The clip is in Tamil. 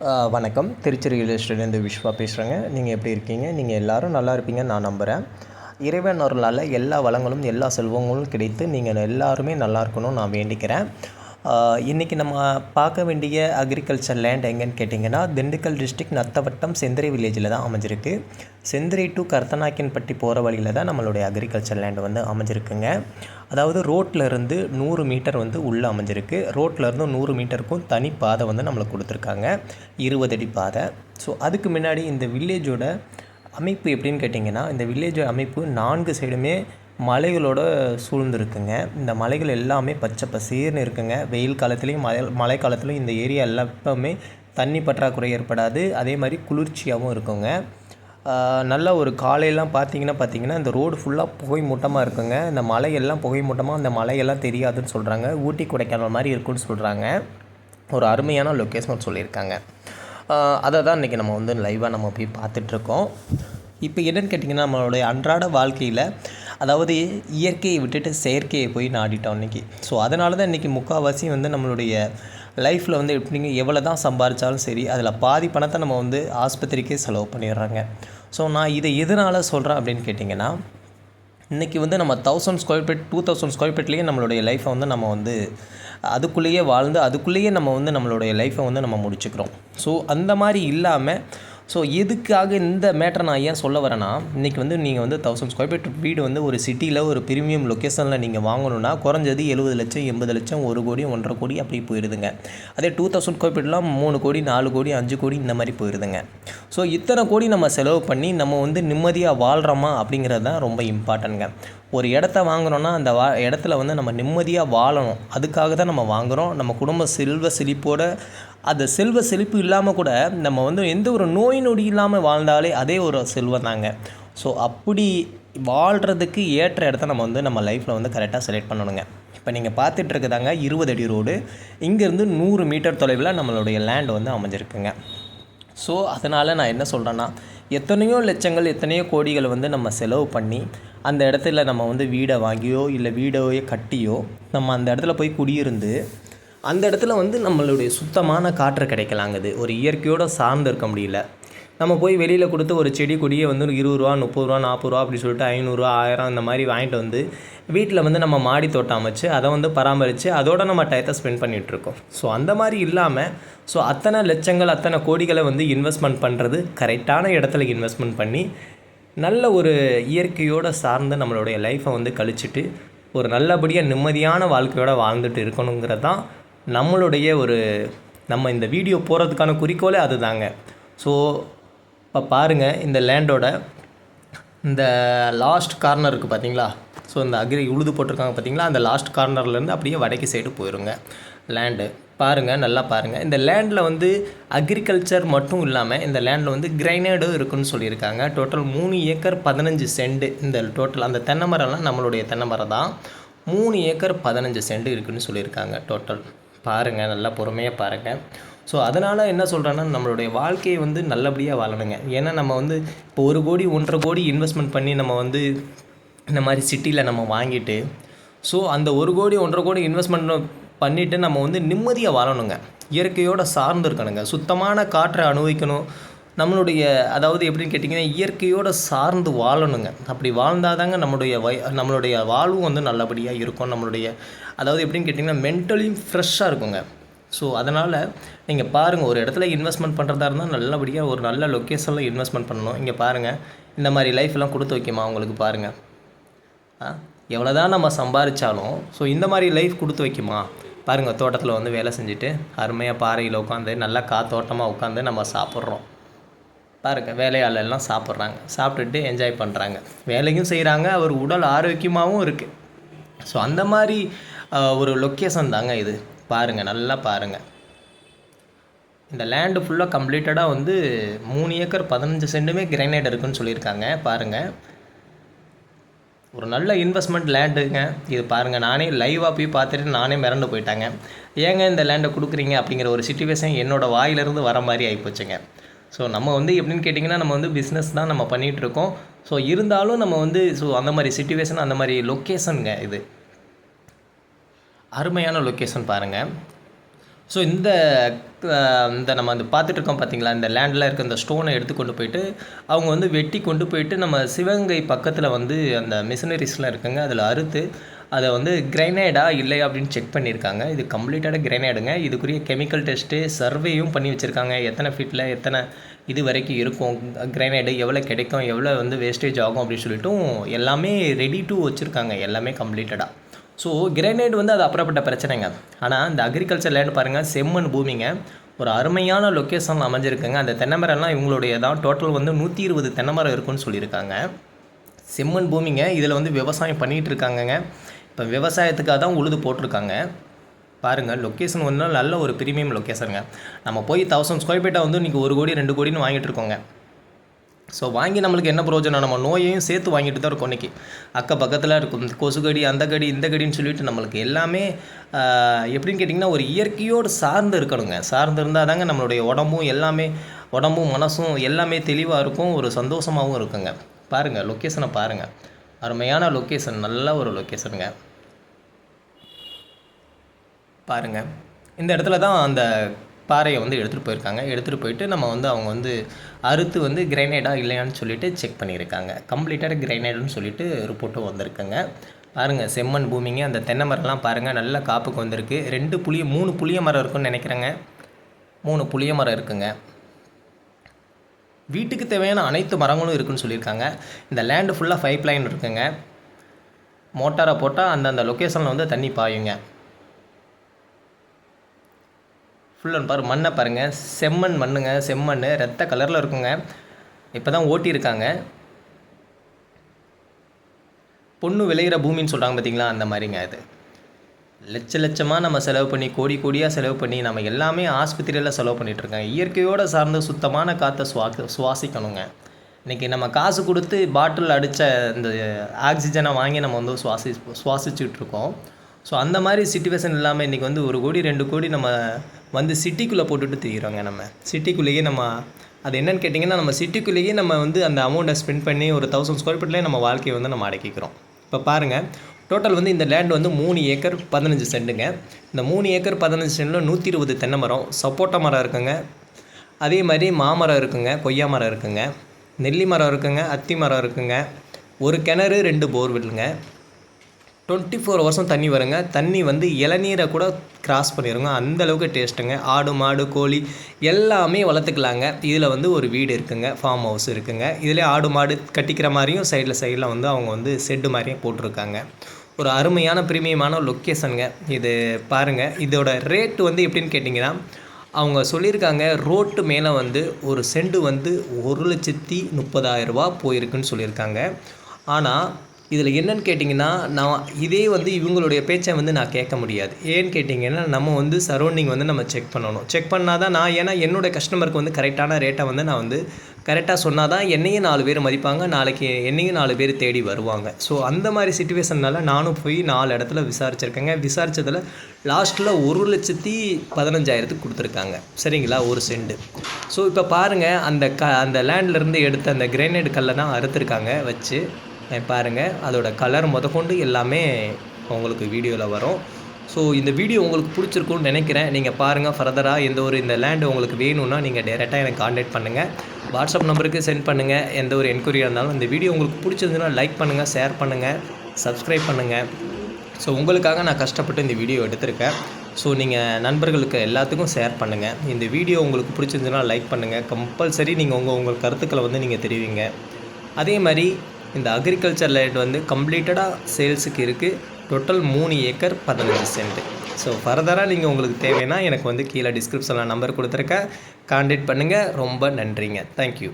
வணக்கம். திருச்சி ரியல் எஸ்டேட்லேருந்து விஸ்வா பேசுகிறேங்க. நீங்கள் எப்படி இருக்கீங்க? நீங்கள் எல்லோரும் நல்லா இருப்பீங்கன்னு நான் நம்புகிறேன். இறைவன் அருளால் எல்லா வளங்களும் எல்லா செல்வங்களும் கிடைத்து நீங்கள் எல்லாருமே நல்லா இருக்கணும்னு நான் வேண்டிக்கிறேன். இன்றைக்கி நம்ம பார்க்க வேண்டிய அக்ரிகல்ச்சர் லேண்ட் எங்கேன்னு கேட்டிங்கன்னா, திண்டுக்கல் டிஸ்ட்ரிக்ட் நத்தவட்டம் செந்திரை வில்லேஜில் தான் அமைஞ்சிருக்கு. செந்திரை டு கர்த்தநாயக்கன்பட்டி போகிற வழியில் தான் நம்மளுடைய அக்ரிகல்ச்சர் லேண்டு வந்து அமைஞ்சிருக்குங்க. அதாவது ரோட்டில் இருந்து 100 மீட்டர் வந்து உள்ளே அமைஞ்சிருக்கு. ரோட்டில் இருந்து 100 மீட்டருக்கும் தனி பாதை வந்து நம்மளுக்கு கொடுத்துருக்காங்க, 20 அடி பாதை. ஸோ அதுக்கு முன்னாடி இந்த வில்லேஜோட அமைப்பு எப்படின்னு கேட்டிங்கன்னா, இந்த வில்லேஜ் அமைப்பு 4 சைடுமே மலைகளோட சூழ்ந்துருக்குங்க. இந்த மலைகள் எல்லாமே பச்சை பசேர்னு இருக்குங்க. வெயில் காலத்துலேயும் மழை காலத்துலேயும் இந்த ஏரியா எப்போவுமே தண்ணி பற்றாக்குறை ஏற்படாது. அதே மாதிரி குளிர்ச்சியாகவும் இருக்குங்க. நல்ல ஒரு காலையெல்லாம் பார்த்தீங்கன்னா இந்த ரோடு ஃபுல்லாக புகை மூட்டமாக இருக்குங்க. இந்த மலையெல்லாம் புகை மூட்டமாக அந்த மலையெல்லாம் தெரியாதுன்னு சொல்கிறாங்க. ஊட்டி கொடைக்கானல் மாதிரி இருக்குன்னு சொல்கிறாங்க. ஒரு அருமையான லொக்கேஷன் சொல்லியிருக்காங்க. அதை தான் இன்றைக்கி நம்ம வந்து லைவாக நம்ம போய் பார்த்துட்ருக்கோம். இப்போ என்னென்னு கேட்டிங்கன்னா, நம்மளுடைய அன்றாட வாழ்க்கையில் அதாவது இயற்கையை விட்டுட்டு செயற்கையை போய் நாடிட்டோம் இன்றைக்கி. ஸோ அதனால தான் இன்றைக்கி முக்கால்வாசி வந்து நம்மளுடைய லைஃப்பில் வந்து எப்படிங்க எவ்வளோ தான் சம்பாதிச்சாலும் சரி, அதில் பாதி பணத்தை நம்ம வந்து ஆஸ்பத்திரிக்கே செலவு பண்ணிடுறாங்க. ஸோ நான் இதை எதனால் சொல்கிறேன் அப்படின்னு கேட்டிங்கன்னா, இன்றைக்கி வந்து நம்ம 1000 ஸ்கொயர் ஃபீட் 2000 ஸ்கொயர் ஃபீட்லேயே நம்மளுடைய லைஃப்பை வந்து நம்ம வந்து அதுக்குள்ளேயே வாழ்ந்து அதுக்குள்ளேயே நம்ம வந்து நம்மளுடைய லைஃப்பை வந்து நம்ம முடிச்சுக்கிறோம். ஸோ அந்த மாதிரி இல்லாமல் ஸோ எதுக்காக இந்த மேட்டரை நான் ஏன் சொல்ல வரேன்னா, இன்றைக்கி வந்து நீங்கள் வந்து 1000 ஸ்கொயர் ஃபீட் வீடு வந்து ஒரு சிட்டியில் ஒரு ப்ரீமியம் லொக்கேஷனில் நீங்கள் வாங்கணுன்னா குறைஞ்சது 70 லட்சம் 80 லட்சம் 1 கோடி 1.5 கோடி அப்படி போயிடுதுங்க. அதே 2000 ஸ்கொயர் ஃபீட்லாம் 3 கோடி 4 கோடி 5 கோடி இந்த மாதிரி போயிடுதுங்க. ஸோ இத்தனை கோடி நம்ம செலவு பண்ணி நம்ம வந்து நிம்மதியாக வாழ்கிறோமா அப்படிங்கிறது தான் ரொம்ப இம்பார்ட்டன்ட்ங்க. ஒரு இடத்த வாங்குகிறோன்னா அந்த இடத்துல வந்து நம்ம நிம்மதியாக வாழணும். அதுக்காக தான் நம்ம வாங்குகிறோம். நம்ம குடும்ப செல்வ செழிப்போட அந்த செல்வ செழிப்பு இல்லாமல் கூட நம்ம வந்து எந்த ஒரு நோய் நொடி இல்லாமல் வாழ்ந்தாலே அதே ஒரு செல்வம் தாங்க. ஸோ அப்படி வாழ்கிறதுக்கு ஏற்ற இடத்த நம்ம வந்து நம்ம லைஃப்பில் வந்து கரெக்டாக செலக்ட் பண்ணணுங்க. இப்போ நீங்கள் பார்த்துட்ருக்குதாங்க 20 அடி ரோடு. இங்கேருந்து 100 மீட்டர் தொலைவில் நம்மளுடைய லேண்ட் வந்து அமைஞ்சிருக்குங்க. ஸோ அதனால் நான் என்ன சொல்கிறேன்னா, எத்தனையோ லட்சங்கள் எத்தனையோ கோடிகளை வந்து நம்ம செலவு பண்ணி அந்த இடத்துல நம்ம வந்து வீடை வாங்கியோ இல்லை வீடையோ கட்டியோ நம்ம அந்த இடத்துல போய் குடியிருந்து அந்த இடத்துல வந்து நம்மளுடைய சுத்தமான காற்று கிடைக்கலாங்குது. ஒரு இயற்கையோடு சார்ந்து இருக்க முடியல. நம்ம போய் வெளியில் கொடுத்து ஒரு செடி கொடியை வந்து 20 ரூபா 30 ரூபா 40 ரூபா அப்படி சொல்லிட்டு 500 1000 இந்த மாதிரி வாங்கிட்டு வந்து வீட்டில் வந்து நம்ம மாடி தோட்டம் அமைச்சு அதை வந்து பராமரித்து அதோடு நம்ம டயத்தை ஸ்பெண்ட் பண்ணிகிட்ருக்கோம். ஸோ அந்த மாதிரி இல்லாமல் ஸோ அத்தனை லட்சங்கள் அத்தனை கோடிகளை வந்து இன்வெஸ்ட்மெண்ட் பண்ணுறது கரெக்டான இடத்துல இன்வெஸ்ட்மெண்ட் பண்ணி நல்ல ஒரு இயற்கையோடு சார்ந்து நம்மளுடைய லைஃப்பை வந்து கழிச்சிட்டு ஒரு நல்லபடியாக நிம்மதியான வாழ்க்கையோடு வாழ்ந்துட்டு இருக்கணுங்கிறது தான் நம்மளுடைய நம்ம இந்த வீடியோ போகிறதுக்கான குறிக்கோளே அது தாங்க. ஸோ இப்போ பாருங்கள், இந்த லேண்டோட இந்த லாஸ்ட் கார்னர் இருக்குது பார்த்தீங்களா? ஸோ இந்த உழுது போட்டிருக்காங்க பார்த்தீங்களா? அந்த லாஸ்ட் கார்னர்லேருந்து அப்படியே வடக்கு சைடு போயிடுங்க லேண்டு. பாருங்கள், நல்லா பாருங்கள். இந்த லேண்டில் வந்து அக்ரிகல்ச்சர் மட்டும் இல்லாமல் இந்த லேண்டில் வந்து கிரைனேடும் இருக்குதுன்னு சொல்லியிருக்காங்க. Total 3 acre 15 cent. இந்த டோட்டல் அந்த தென்னை மரம்லாம் நம்மளுடைய தென்னை மரம் தான். 3 ஏக்கர் 15 சென்ட் இருக்குதுன்னு சொல்லியிருக்காங்க டோட்டல். பாருங்கள், நல்லா பொறுமையாக பாருங்கள். ஸோ அதனால் என்ன சொல்கிறேன்னா, நம்மளுடைய வாழ்க்கையை வந்து நல்லபடியாக வாழணுங்க. ஏன்னா நம்ம வந்து இப்போ 1 கோடி 1.5 கோடி இன்வெஸ்ட்மெண்ட் பண்ணி நம்ம வந்து இந்த மாதிரி சிட்டியில் நம்ம வாங்கிட்டு ஸோ அந்த 1 கோடி 1.5 கோடி இன்வெஸ்ட்மெண்ட் பண்ணிவிட்டு நம்ம வந்து நிம்மதியாக வாழணுங்க. இயற்கையோடு சார்ந்து இருக்கணுங்க. சுத்தமான காற்றை அனுபவிக்கணும். நம்மளுடைய அதாவது எப்படின்னு கேட்டிங்கன்னா, இயற்கையோடு சார்ந்து வாழணுங்க. அப்படி வாழ்ந்தால் தாங்க நம்மளுடைய வாழ்வும் வந்து நல்லபடியாக இருக்கும். நம்மளுடைய அதாவது எப்படின்னு கேட்டிங்கன்னா, மென்டலியும் ஃப்ரெஷ்ஷாக இருக்குங்க. ஸோ அதனால் நீங்கள் பாருங்கள், ஒரு இடத்துல இன்வெஸ்ட்மெண்ட் பண்ணுறதா இருந்தால் நல்லபடியாக ஒரு நல்ல லொக்கேஷனில் இன்வெஸ்ட்மெண்ட் பண்ணணும். இங்கே பாருங்கள், இந்த மாதிரி லைஃப்லாம் கொடுத்து வைக்குமா உங்களுக்கு பாருங்கள். எவ்வளோ தான் நம்ம சம்பாதிச்சாலும் ஸோ இந்த மாதிரி லைஃப் கொடுத்து வைக்குமா பாருங்கள். தோட்டத்தில் வந்து வேலை செஞ்சுட்டு அருமையாக பாறையில் உட்காந்து நல்லா காத்தோட்டமாக உட்காந்து நம்ம சாப்பிட்றோம். பாருங்கள், வேலையாளெல்லாம் சாப்பிட்றாங்க, சாப்பிட்டுட்டு என்ஜாய் பண்ணுறாங்க, வேலையும் செய்கிறாங்க, அவர் உடல் ஆரோக்கியமாகவும் இருக்குது. ஸோ அந்த மாதிரி ஒரு லொக்கேஷன் தாங்க இது. பாருங்கள், நல்லா பாருங்கள். இந்த லேண்டு ஃபுல்லாக கம்ப்ளீட்டடாக வந்து 3 ஏக்கர் 15 சென்ட்டுமே கிரைனைட் இருக்குதுன்னு சொல்லியிருக்காங்க. பாருங்கள், ஒரு நல்ல இன்வெஸ்ட்மெண்ட் லேண்டுங்க இது. பாருங்கள், நானே லைவாக போய் பார்த்துட்டு நானே மிரண்டு போயிட்டாங்க. ஏங்க இந்த லேண்டை கொடுக்குறீங்க அப்படிங்கிற ஒரு சிச்சுவேஷன் என்னோடய வாயிலிருந்து வர மாதிரி ஆகிப்போச்சுங்க. ஸோ நம்ம வந்து எப்படின்னு கேட்டிங்கன்னா, நம்ம வந்து பிஸ்னஸ் தான் நம்ம பண்ணிகிட்ருக்கோம். ஸோ இருந்தாலும் நம்ம வந்து ஸோ அந்த மாதிரி சிச்சுவேஷன் அந்த மாதிரி லொக்கேஷனுங்க இது. அருமையான லொக்கேஷன் பாருங்கள். ஸோ இந்த நம்ம வந்து பார்த்துட்ருக்கோம் பார்த்தீங்களா, இந்த லேண்டில் இருக்க இந்த ஸ்டோனை எடுத்து கொண்டு போயிட்டு அவங்க வந்து வெட்டி கொண்டு போயிட்டு நம்ம சிவகங்கை பக்கத்தில் வந்து அந்த மிஷினரிஸ்லாம் இருக்குங்க, அதில் அறுத்து அதை வந்து கிரைனைடா இல்லையா அப்படின்னு செக் பண்ணியிருக்காங்க. இது கம்ப்ளீட்டான கிரைனைடுங்க. இதுக்குரிய கெமிக்கல் டெஸ்ட்டு சர்வேயும் பண்ணி வச்சுருக்காங்க. எத்தனை ஃபீட்டில் எத்தனை இது வரைக்கும் இருக்கும் கிரைனைடு, எவ்வளோ கிடைக்கும், எவ்வளோ வந்து வேஸ்டேஜ் ஆகும் அப்படின்னு சொல்லிட்டும் எல்லாமே ரெடி டு வச்சுருக்காங்க, எல்லாமே கம்ப்ளீட்டடாக. ஸோ கிரைனைட் வந்து அது அப்புறப்பட்ட பிரச்சனைங்க. ஆனால் இந்த அக்ரிகல்ச்சர் லேண்ட் பாருங்கள், செம்மண் பூமிங்க, ஒரு அருமையான லொக்கேஷன் அமைஞ்சிருக்குங்க. அந்த தென்னைமரம்லாம் இவங்களுடைய தான். டோட்டல் வந்து 120 தென்னைமரம் இருக்குன்னு சொல்லியிருக்காங்க. செம்மண் பூமிங்க, இதில் வந்து விவசாயம் பண்ணிகிட்டு இருக்காங்கங்க. இப்போ விவசாயத்துக்காக தான் உழுது போட்டிருக்காங்க. பாருங்கள், லொக்கேஷன் வந்து நல்ல ஒரு ப்ரீமியம் லொக்கேஷனுங்க. நம்ம போய் 1000 ஸ்கொயர் ஃபீட்டை வந்து இன்றைக்கி 1 கோடி 2 கோடின்னு வாங்கிட்டு இருக்கோங்க. ஸோ வாங்கி நம்மளுக்கு என்ன பிரயோஜனம், நம்ம நோயையும் சேர்த்து வாங்கிட்டு தான் இருக்கும். இன்றைக்கி அக்கம் பக்கத்தில் இருக்கும் கொசுக்கடி, அந்த கடி, இந்த கடின்னு சொல்லிட்டு நம்மளுக்கு எல்லாமே எப்படின்னு கேட்டிங்கன்னா ஒரு இயற்கையோடு சார்ந்து இருக்கணுங்க. சார்ந்து இருந்தால் தாங்க நம்மளுடைய உடம்பும் எல்லாமே, உடம்பும் மனசும் எல்லாமே தெளிவாக இருக்கும், ஒரு சந்தோஷமாகவும் இருக்குங்க. பாருங்கள் லொக்கேஷனை பாருங்கள், அருமையான லொக்கேஷன், நல்ல ஒரு லொக்கேஷனுங்க. பாருங்கள், இந்த இடத்துல தான் அந்த பாறையை வந்து எடுத்துகிட்டு போயிருக்காங்க. எடுத்துகிட்டு போயிட்டு நம்ம வந்து அவங்க வந்து அறுத்து வந்து கிரைனைடாக இல்லையான்னு சொல்லிட்டு செக் பண்ணியிருக்காங்க. கம்ப்ளீட்டாக கிரைனைடுன்னு சொல்லிட்டு ரிப்போர்ட்டும் வந்திருக்குங்க. பாருங்கள், செம்மண் பூமிங்க. அந்த தென்னை மரம்லாம் பாருங்கள், நல்ல காப்புக்கு வந்திருக்கு. 3 புளிய மரம் இருக்குன்னு நினைக்கிறேங்க. 3 புளிய மரம் இருக்குங்க. வீட்டுக்கு தேவையான அனைத்து மரங்களும் இருக்குதுன்னு சொல்லியிருக்காங்க. இந்த லேண்டு ஃபுல்லாக பைப் லைன் இருக்குங்க. மோட்டாரை போட்டால் அந்தந்த லொக்கேஷனில் வந்து தண்ணி பாயுங்க. ஃபுல் அண்ட் மண்ணை பாருங்கள், செம்மண் மண்ணுங்க. செம்மண் ரத்த கலரில் இருக்குங்க. இப்போ தான் ஓட்டியிருக்காங்க. பொண்ணு விளையிற பூமின்னு சொல்கிறாங்க பார்த்தீங்களா, அந்த மாதிரிங்க. அது லட்சமாக நம்ம செலவு பண்ணி, கோடியாக செலவு பண்ணி நம்ம எல்லாமே ஆஸ்பத்திரியில் செலவு பண்ணிகிட்ருக்காங்க. இயற்கையோடு சார்ந்து சுத்தமான காற்றை சுவாசிக்கணுங்க. இன்றைக்கி நம்ம காசு கொடுத்து பாட்டில் அடித்த இந்த ஆக்சிஜனை வாங்கி நம்ம வந்து சுவாசிச்சுட்ருக்கோம். ஸோ அந்த மாதிரி சிச்சுவேஷன் இல்லாமல் இன்றைக்கி வந்து 1 கோடி 2 கோடி நம்ம வந்து சிட்டிக்குள்ளே போட்டுட்டு தெரிகிறோங்க. நம்ம சிட்டிக்குள்ளேயே நம்ம அது என்னென்னு கேட்டிங்கன்னா, நம்ம சிட்டிக்குள்ளேயே நம்ம வந்து அந்த அமௌண்ட்டை ஸ்பெண்ட் பண்ணி ஒரு 1000 ஸ்கொயர் ஃபீட்லேயே நம்ம வாழ்க்கையை வந்து நம்ம அடக்கிக்கிறோம். இப்போ பாருங்கள், டோட்டல் வந்து இந்த லேண்ட் வந்து 3 ஏக்கர் 15 சென்ட்டுங்க. இந்த 3 ஏக்கர் 15 சென்டில் 120 தென்னை மரம், சப்போட்டா மரம் இருக்குங்க. அதே மாதிரி மாமரம் இருக்குங்க, கொய்யா மரம் இருக்குங்க, நெல்லி மரம் இருக்குங்க, அத்தி மரம் இருக்குங்க. ஒரு கிணறு, 2 போர்வெல்லுங்க. 24 ஹவர்ஸும் தண்ணி வருங்க. தண்ணி வந்து இளநீரை கூட கிராஸ் பண்ணிடுங்க, அந்தளவுக்கு டேஸ்ட்டுங்க. ஆடு மாடு கோழி எல்லாமே வளர்த்துக்கலாங்க. இதில் வந்து ஒரு வீடு இருக்குங்க, ஃபார்ம் ஹவுஸ் இருக்குங்க. இதில் ஆடு மாடு கட்டிக்கிற மாதிரியும் சைடில் வந்து அவங்க வந்து செட்டு மாதிரியும் போட்டிருக்காங்க. ஒரு அருமையான ப்ரீமியமான லொக்கேஷனுங்க இது. பாருங்கள், இதோட ரேட்டு வந்து எப்படின்னு கேட்டிங்கன்னா, அவங்க சொல்லியிருக்காங்க ரோட்டு மேலே வந்து ஒரு செண்டு வந்து 1,30,000 ரூபா போயிருக்குன்னு சொல்லியிருக்காங்க. ஆனால் இதில் என்னென்னு கேட்டிங்கன்னா, நான் இதே வந்து இவங்களுடைய பேச்சை வந்து நான் கேட்க முடியாது. ஏன்னு கேட்டிங்கன்னா, நம்ம வந்து சரௌண்டிங் வந்து நம்ம செக் பண்ணணும். செக் பண்ணால் தான் நான், ஏன்னா என்னோடய கஸ்டமருக்கு வந்து கரெக்டான ரேட்டை வந்து நான் வந்து கரெக்டாக சொன்னால் தான் என்னையும் 4 பேர் மதிப்பாங்க, நாளைக்கு என்னையும் 4 பேர் தேடி வருவாங்க. ஸோ அந்த மாதிரி சிச்சுவேஷனால் நானும் போய் 4 இடத்துல விசாரிச்சிருக்கேங்க. விசாரித்ததில் லாஸ்ட்டில் 1,15,000 கொடுத்துருக்காங்க. சரிங்களா, ஒரு செண்டு. ஸோ இப்போ பாருங்கள், அந்த லேண்ட்லேருந்து எடுத்த அந்த கிரைனைட் கல்லை தான் அறுத்துருக்காங்க வச்சு. பாருங்கள், அதோட கலர் முதற்கொண்டு எல்லாமே உங்களுக்கு வீடியோவில் வரும். ஸோ இந்த வீடியோ உங்களுக்கு பிடிச்சிருக்குன்னு நினைக்கிறேன். நீங்கள் பாருங்கள், ஃபர்தராக இந்த லேண்டு உங்களுக்கு வேணும்னா நீங்கள் டேரெக்டாக எனக்கு கான்டாக்ட் பண்ணுங்கள். வாட்ஸ்அப் நம்பருக்கு சென்ட் பண்ணுங்கள். எந்த ஒரு என்கொயரியாக இருந்தாலும். இந்த வீடியோ உங்களுக்கு பிடிச்சிருந்துன்னா லைக் பண்ணுங்கள், ஷேர் பண்ணுங்கள், சப்ஸ்கிரைப் பண்ணுங்கள். ஸோ உங்களுக்காக நான் கஷ்டப்பட்டு இந்த வீடியோ எடுத்திருக்கேன். ஸோ நீங்கள் நண்பர்களுக்கு எல்லாத்துக்கும் ஷேர் பண்ணுங்கள். இந்த வீடியோ உங்களுக்கு பிடிச்சிருந்துன்னா லைக் பண்ணுங்கள். கம்பல்சரி நீங்கள் உங்கள் கருத்துக்களை வந்து நீங்கள் தெரிவிங்க. அதே மாதிரி இந்த அக்ரிகல்ச்சர் லேண்ட் வந்து கம்ப்ளீட்டடாக சேல்ஸுக்கு இருக்குது. Total 3 acre 15 send. ஸோ ஃபர்தராக நீங்கள் உங்களுக்கு தேவைன்னா எனக்கு வந்து கீழே டிஸ்கிரிப்ஷனில் நம்பர் கொடுத்துருக்கேன், கான்டாக்ட் பண்ணுங்கள். ரொம்ப நன்றிங்க. தேங்க்யூ.